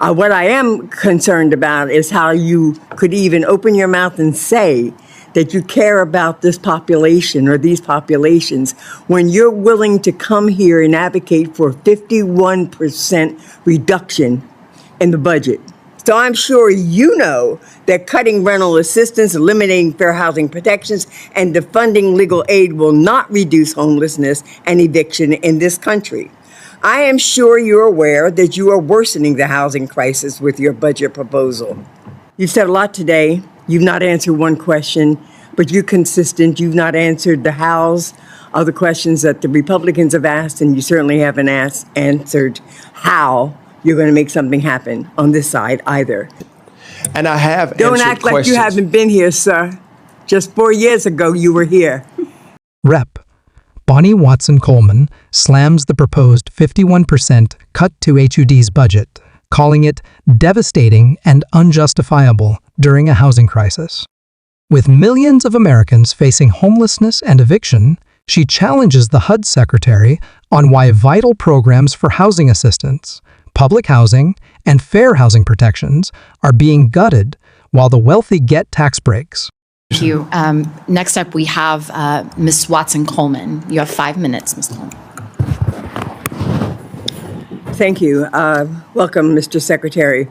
What I am concerned about is how you could even open your mouth and say that you care about this population or these populations when you're willing to come here and advocate for a 51% reduction in the budget. So I'm sure you know that cutting rental assistance, eliminating fair housing protections, and defunding legal aid will not reduce homelessness and eviction in this country. I am sure you're aware that you are worsening the housing crisis with your budget proposal. You've said a lot today. You've not answered one question, but you're consistent. You've not answered the hows of the questions that the Republicans have asked, and you certainly haven't answered how you're going to make something happen on this side either. And I have Don't answered act like questions. you haven't been here, sir. Just 4 years ago, you were here. Rep. Bonnie Watson Coleman slams the proposed 51% cut to HUD's budget, calling it devastating and unjustifiable during a housing crisis. With millions of Americans facing homelessness and eviction, she challenges the HUD Secretary on why vital programs for housing assistance, public housing, and fair housing protections are being gutted while the wealthy get tax breaks. Thank you. Next up, we have Ms. Watson Coleman. You have 5 minutes, Ms. Coleman. Thank you. Welcome, Mr. Secretary.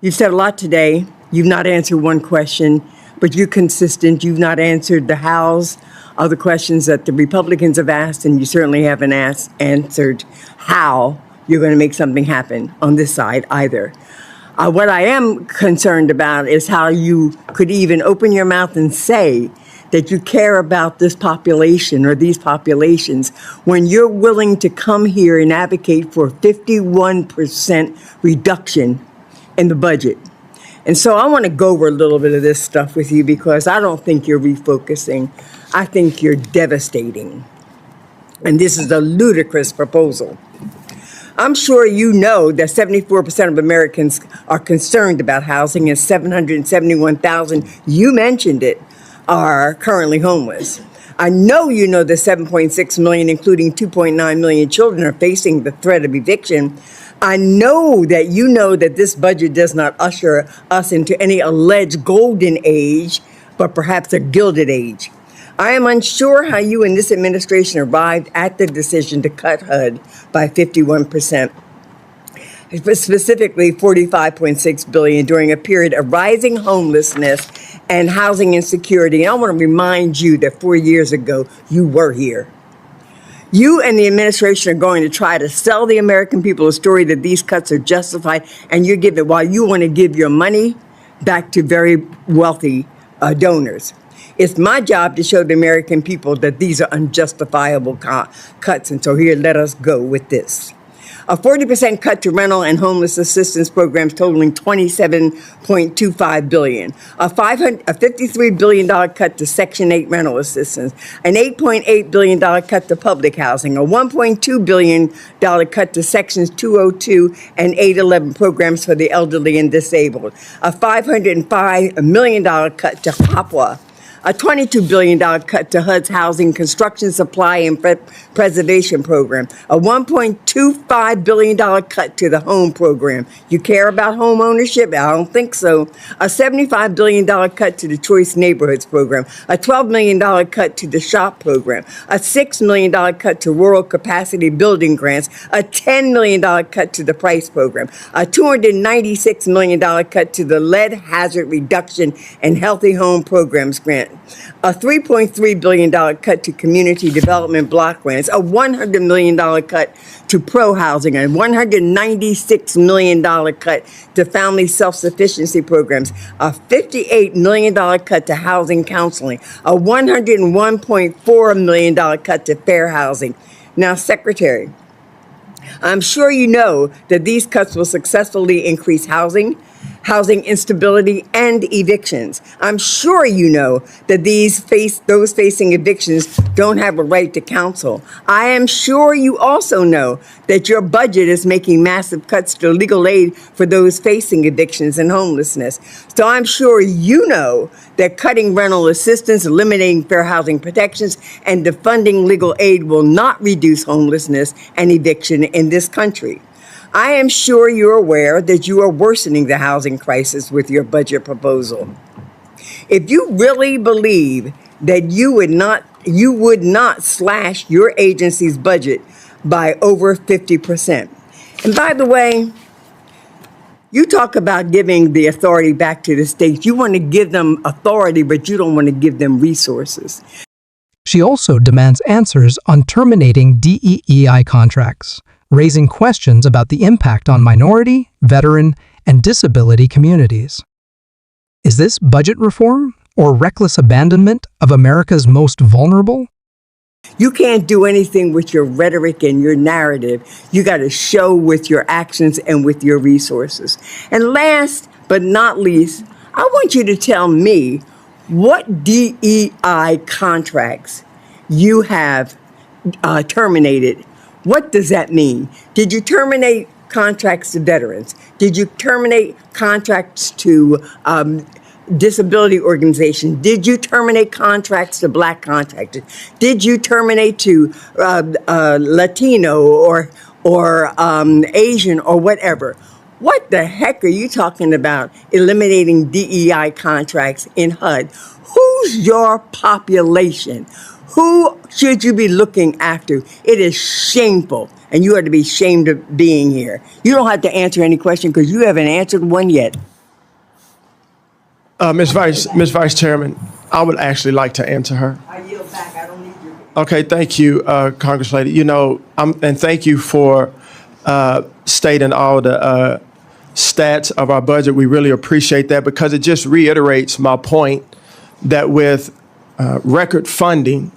You've said a lot today. You've not answered one question, but you're consistent. You've not answered the hows of the questions that the Republicans have asked, and you certainly haven't answered how you're going to make something happen on this side either. What I am concerned about is how you could even open your mouth and say that you care about this population or these populations when you're willing to come here and advocate for a 51% reduction in the budget. And so I want to go over a little bit of this stuff with you because I don't think you're refocusing. I think you're devastating. And this is a ludicrous proposal. I'm sure you know that 74% of Americans are concerned about housing and 771,000, you mentioned it, are currently homeless. I know you know that 7.6 million, including 2.9 million children, are facing the threat of eviction. I know that you know that this budget does not usher us into any alleged golden age, but perhaps a gilded age. I am unsure how you and this administration arrived at the decision to cut HUD by 51%, specifically $45.6 billion during a period of rising homelessness and housing insecurity. And I want to remind you that 4 years ago, you were here. You and the administration are going to try to sell the American people a story that these cuts are justified, and you're giving, while you want to give your money back to very wealthy donors. It's my job to show the American people that these are unjustifiable cuts. And so here, let us go with this. A 40% cut to rental and homeless assistance programs totaling $27.25 billion. A $53 billion cut to Section 8 rental assistance. An $8.8 billion cut to public housing. A $1.2 billion cut to Sections 202 and 811 programs for the elderly and disabled. A $505 million cut to HOPWA. A $22 billion cut to HUD's Housing Construction Supply and Preservation Program. A $1.25 billion cut to the Home Program. You care about home ownership? I don't think so. A $75 billion cut to the Choice Neighborhoods Program. A $12 million cut to the SHOP Program. A $6 million cut to Rural Capacity Building Grants. A $10 million cut to the Price Program. A $296 million cut to the Lead Hazard Reduction and Healthy Home Programs Grant. A $3.3 billion cut to community development block grants, a $100 million cut to pro-housing, a $196 million cut to family self-sufficiency programs, a $58 million cut to housing counseling, a $101.4 million cut to fair housing. Now, Secretary, I'm sure you know that these cuts will successfully increase housing instability, and evictions. I'm sure you know that those facing evictions don't have a right to counsel. I am sure you also know that your budget is making massive cuts to legal aid for those facing evictions and homelessness. So I'm sure you know that cutting rental assistance, eliminating fair housing protections, and defunding legal aid will not reduce homelessness and eviction in this country. I am sure you're aware that you are worsening the housing crisis with your budget proposal. If you really believe that you would not slash your agency's budget by over 50%. And by the way, you talk about giving the authority back to the states. You want to give them authority, but you don't want to give them resources. She also demands answers on terminating DEI contracts, raising questions about the impact on minority, veteran, and disability communities. Is this budget reform or reckless abandonment of America's most vulnerable? You can't do anything with your rhetoric and your narrative. You got to show with your actions and with your resources. And last but not least, I want you to tell me what DEI contracts you have terminated. What does that mean? Did you terminate contracts to veterans? Did you terminate contracts to disability organizations? Did you terminate contracts to Black contractors? Did you terminate to Latino or Asian or whatever? What the heck are you talking about eliminating DEI contracts in HUD? Who's your population? Who should you be looking after? It is shameful, and you ought to be ashamed of being here. You don't have to answer any question because you haven't answered one yet. Ms. Vice Chairman, I would actually like to answer her. I yield back. I don't need you. Okay, thank you, Congress Lady. You know, and thank you for stating all the stats of our budget. We really appreciate that because it just reiterates my point that with record funding,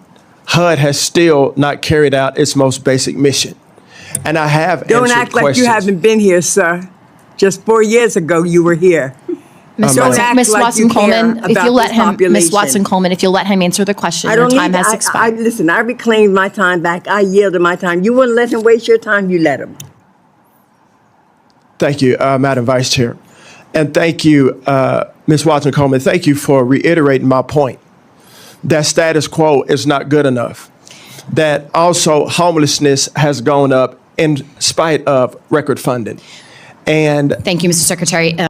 HUD has still not carried out its most basic mission. And I have Don't answered act like questions. you haven't been here, sir. Just 4 years ago, you were here. Ms. Don't act Ms. like Watson you care Coleman, if about you let this him, Ms. population. Watson Coleman, if you'll let him answer the question, I your don't time need. has I expired. listen. I reclaimed my time back. I yielded my time. You wouldn't let him waste your time. You let him. Thank you, Madam Vice Chair. And thank you, Ms. Watson Coleman. Thank you for reiterating my point that status quo is not good enough, that also homelessness has gone up in spite of record funding. And Thank you, Mr. Secretary.